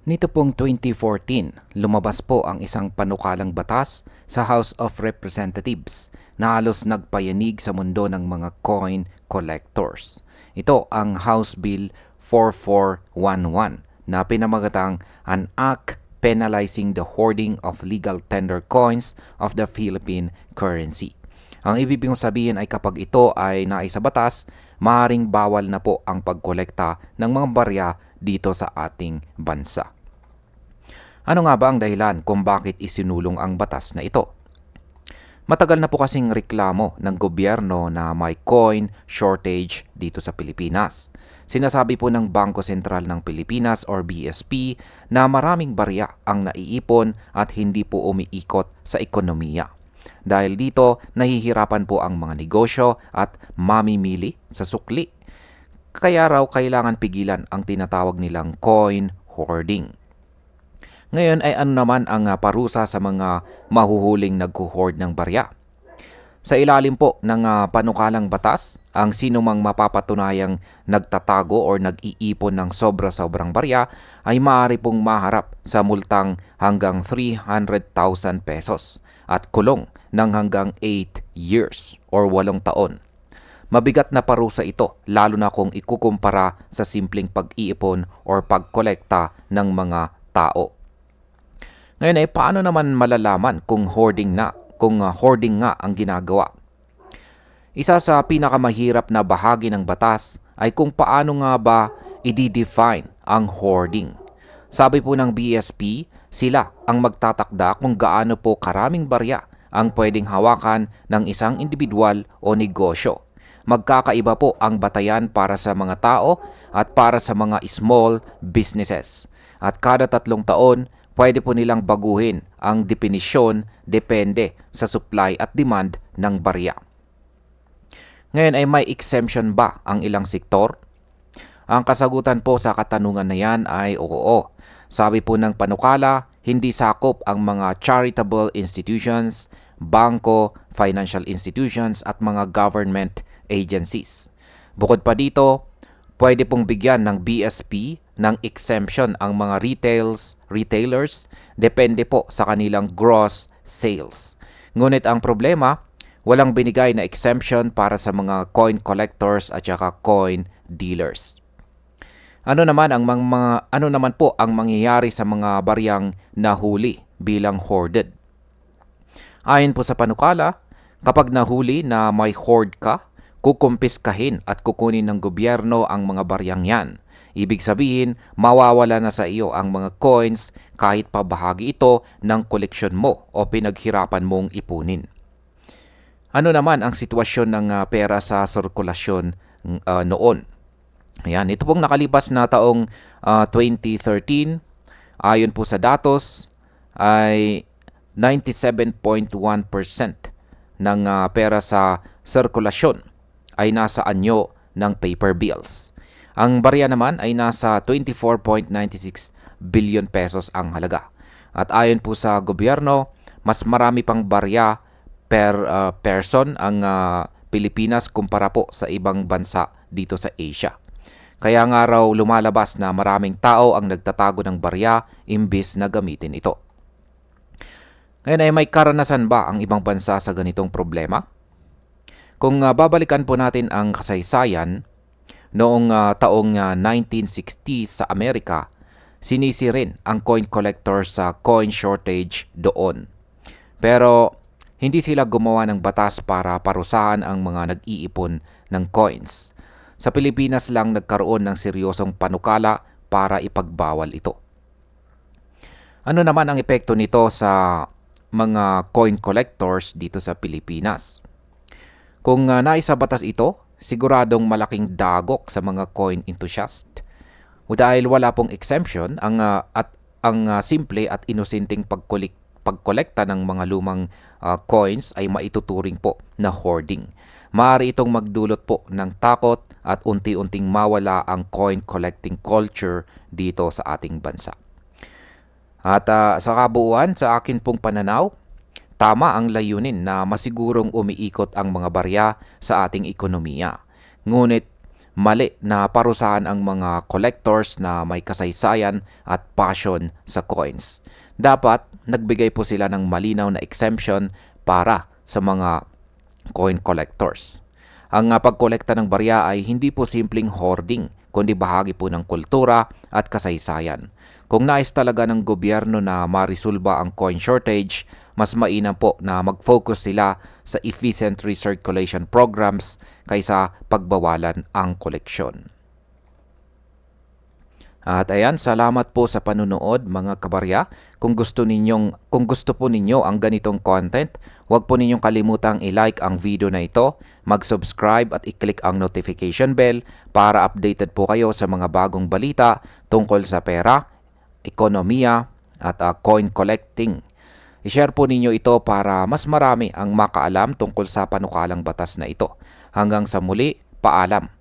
Nito pong 2014, lumabas po ang isang panukalang batas sa House of Representatives na halos nagpayanig sa mundo ng mga coin collectors. Ito ang House Bill 4411 na pinamagatang An Act Penalizing the Hoarding of Legal Tender Coins of the Philippine Currency. Ang ibig sabihin ay kapag ito ay naisa batas, maaaring bawal na po ang pagkolekta ng mga barya dito sa ating bansa. Ano nga ba ang dahilan kung bakit isinulong ang batas na ito? Matagal na po kasing reklamo ng gobyerno na may coin shortage dito sa Pilipinas. Sinasabi po ng Bangko Sentral ng Pilipinas or BSP na maraming barya ang naiipon at hindi po umiikot sa ekonomiya. Dahil dito, nahihirapan po ang mga negosyo at mamimili sa sukli. Kaya raw kailangan pigilan ang tinatawag nilang coin hoarding. Ngayon ay ano naman ang parusa sa mga mahuhuling nagho-hoard ng barya? Sa ilalim po ng panukalang batas, ang sino mang mapapatunayang nagtatago o nag-iipon ng sobra-sobrang barya ay maaari pong maharap sa multang hanggang 300,000 pesos at kulong ng hanggang 8 years or 8 taon. Mabigat na parusa ito lalo na kung ikukumpara sa simpleng pag-iipon o pagkolekta ng mga tao. Ngayon ay paano naman malalaman kung hoarding nga ang ginagawa? Isa sa pinakamahirap na bahagi ng batas ay kung paano nga ba i-define ang hoarding. Sabi po ng BSP, sila ang magtatakda kung gaano po karaming barya ang pwedeng hawakan ng isang individual o negosyo. Magkakaiba po ang batayan para sa mga tao at para sa mga small businesses. At kada 3 taon, pwede po nilang baguhin ang definisyon depende sa supply at demand ng barya. Ngayon ay may exemption ba ang ilang sektor? Ang kasagutan po sa katanungan na yan ay oo. Sabi po ng panukala, hindi sakop ang mga charitable institutions, bangko, financial institutions at mga government agencies. Bukod pa dito, pwede pong bigyan ng BSP ng exemption ang mga retailers, depende po sa kanilang gross sales. Ngunit ang problema, walang binigay na exemption para sa mga coin collectors at saka coin dealers. Ano naman po ang mangyayari sa mga baryang nahuli bilang hoarded? Ayon po sa panukala, kapag nahuli na may hoard ka, kukumpiskahin at kukunin ng gobyerno ang mga baryang yan. Ibig sabihin, mawawala na sa iyo ang mga coins kahit pa bahagi ito ng koleksyon mo o pinaghirapan mong ipunin. Ano naman ang sitwasyon ng pera sa sirkulasyon noon? Ayan, ito pong nakalipas na taong 2013, ayon po sa datos, ay 97.1% ng pera sa sirkulasyon ay nasa anyo ng paper bills. Ang barya naman ay nasa 24.96 billion pesos ang halaga. At ayon po sa gobyerno, mas marami pang barya per person ang Pilipinas kumpara po sa ibang bansa dito sa Asia. Kaya nga raw lumalabas na maraming tao ang nagtatago ng barya imbis na gamitin ito. Ngayon ay may karanasan ba ang ibang bansa sa ganitong problema? Kung babalikan po natin ang kasaysayan, noong taong 1960 sa Amerika, sinisi rin ang coin collectors sa coin shortage doon. Pero hindi sila gumawa ng batas para parusahan ang mga nag-iipon ng coins. Sa Pilipinas lang nagkaroon ng seryosong panukala para ipagbawal ito. Ano naman ang epekto nito sa mga coin collectors dito sa Pilipinas? Kung naisa batas ito, siguradong malaking dagok sa mga coin enthusiast. Dahil wala pong exemption, ang simple at inosenteng pagkolekta ng mga lumang coins ay maituturing po na hoarding. Maaari itong magdulot po ng takot at unti-unting mawala ang coin collecting culture dito sa ating bansa. At sa kabuuan, sa akin pong pananaw, tama ang layunin na masigurong umiikot ang mga barya sa ating ekonomiya. Ngunit mali na parusahan ang mga collectors na may kasaysayan at passion sa coins. Dapat nagbigay po sila ng malinaw na exemption para sa mga coin collectors. Ang pagkolekta ng barya ay hindi po simpleng hoarding, kundi bahagi po ng kultura at kasaysayan. Kung nais talaga ng gobyerno na marisolba ang coin shortage, mas mainam po na mag-focus sila sa efficient recirculation programs kaysa pagbawalan ang koleksyon. At ayan, salamat po sa panunood mga kabarya. Kung gusto po ninyo ang ganitong content, huwag po ninyong kalimutang i-like ang video na ito, mag-subscribe at i-click ang notification bell para updated po kayo sa mga bagong balita tungkol sa pera, ekonomiya at coin collecting. I-share po ninyo ito para mas marami ang makaalam tungkol sa panukalang batas na ito. Hanggang sa muli, paalam.